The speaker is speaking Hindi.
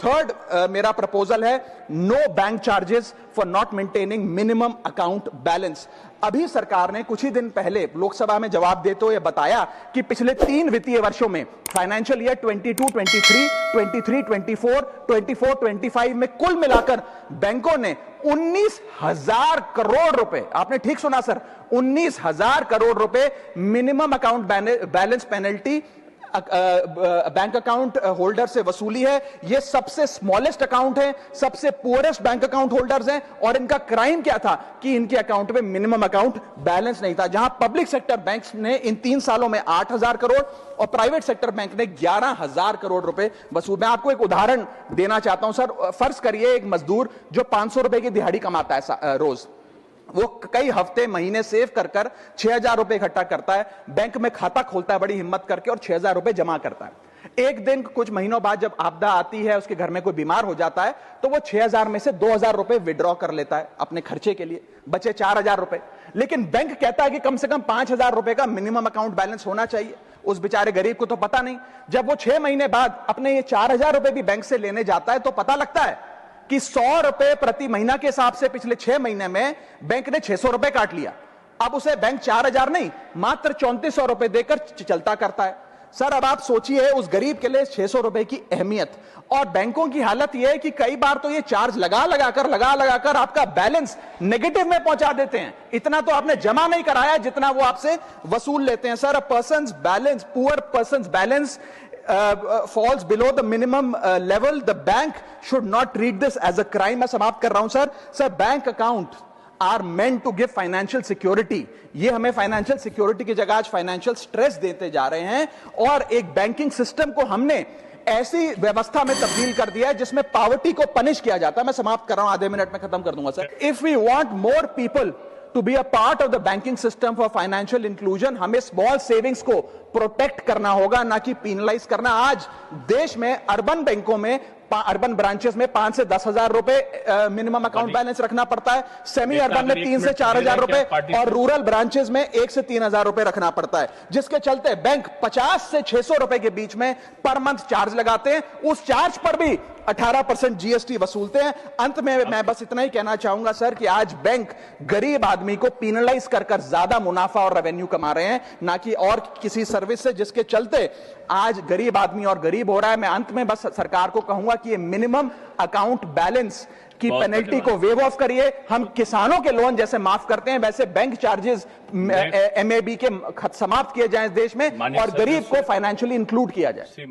थर्ड मेरा प्रपोजल है no bank charges for not maintaining minimum account balance. अभी सरकार ने कुछ ही दिन पहले लोकसभा में जवाब देते हुए बताया कि पिछले 3 वित्तीय वर्षों में फाइनेंशियल ईयर 22-23, 23-24, 24-25 में कुल मिलाकर बैंकों ने 19,000 करोड़ रुपए, आपने ठीक सुना सर, 19,000 करोड़ रुपए minimum account balance penalty bank account holder से वसूली है। ये सबसे स्मॉलेस्ट अकाउंट है, सबसे पुअरेस्ट बैंक अकाउंट होल्डर्स हैं, और इनका क्राइम क्या था कि इनके अकाउंट में मिनिमम अकाउंट बैलेंस नहीं था। जहां पब्लिक सेक्टर बैंक्स ने इन 3 सालों में 8,000 करोड़ और प्राइवेट सेक्टर बैंक ने 11,000 करोड़ रुपए वसूल। मैं आपको एक उदाहरण देना चाहता हूं सर। फर्ज करिए एक मजदूर जो 500 रुपए की दिहाड़ी कमाता है रोज, वो कई हफ्ते महीने सेव कर 6,000 रुपए इकट्ठा करता है, बैंक में खाता खोलता है बड़ी हिम्मत करके और 6,000 रुपए जमा करता है। एक दिन कुछ महीनों बाद जब आपदा आती है, उसके घर में कोई बीमार हो जाता है, तो वो 6,000 में से 2,000 रुपए विड्रॉ कर लेता है अपने खर्चे के लिए, बचे 4,000 रुपए। लेकिन बैंक कहता है कि कम से कम 5,000 रुपए का मिनिमम अकाउंट बैलेंस होना चाहिए। उस बेचारे गरीब को तो पता नहीं। जब वो 6 महीने बाद अपने ये 4,000 रुपए भी बैंक से लेने जाता है तो पता लगता है कि 100 रुपए प्रति महीना के हिसाब से पिछले 6 महीने में बैंक ने 600 रुपए काट लिया। अब उसे बैंक 4,000 नहीं, मात्र 3,400 रुपए देकर चलता करता है। सर अब आप सोचिए उस गरीब के लिए 600 रुपए की अहमियत। और बैंकों की हालत यह है कि कई बार तो ये चार्ज लगा लगाकर आपका बैलेंस नेगेटिव में पहुंचा देते हैं। इतना तो आपने जमा नहीं कराया जितना वो आपसे वसूल लेते हैं। Sir a persons balance, poor persons balance falls below the minimum level, the bank should not treat this as a crime। मैं समाप्त कर रहा हूं sir. Sir bank account are meant to give financial security। ये हमें फाइनेंशियल सिक्योरिटी की जगह आज फाइनेंशियल स्ट्रेस देते जा रहे हैं, और एक बैंकिंग सिस्टम को हमने ऐसी व्यवस्था में तब्दील कर दिया है जिसमें पॉवर्टी को पनिश किया जाता है। मैं समाप्त कर रहा हूं, आधे मिनट में खत्म कर दूंगा sir. If we want more people to be a part of the banking system for financial inclusion, हमें स्मॉल सेविंग्स को प्रोटेक्ट करना होगा, ना कि पीनलाइज करना। आज देश में अर्बन बैंकों में, अर्बन ब्रांचेस में 5 से 10,000 रुपए मिनिमम अकाउंट बैलेंस रखना पड़ता है, सेमी अर्बन में 3 से 4,000 रुपए, और रूरल ब्रांचेस में 1 से 3,000 रुपए रखना पड़ता है, जिसके चलते बैंक 50 से 600 रुपए के बीच में पर मंथ चार्ज लगाते हैं। उस चार्ज पर भी 18% जीएसटी वसूलते हैं। अंत में मैं बस इतना ही कहना चाहूंगा सर कि आज बैंक गरीब आदमी को पीनलाइज कर ज्यादा मुनाफा और रेवेन्यू कमा रहे हैं, ना कि और किसी सर्विस से, जिसके चलते आज गरीब आदमी और गरीब हो रहा है। मैं अंत में बस सरकार को कहूंगा कि ये मिनिमम अकाउंट बैलेंस की पेनल्टी को वेव ऑफ करिए। हम किसानों के लोन जैसे माफ करते हैं, वैसे बैंक चार्जेस एमएबी के समाप्त किए जाएं इस देश में, और गरीब को फाइनेंशियली इंक्लूड किया जाए।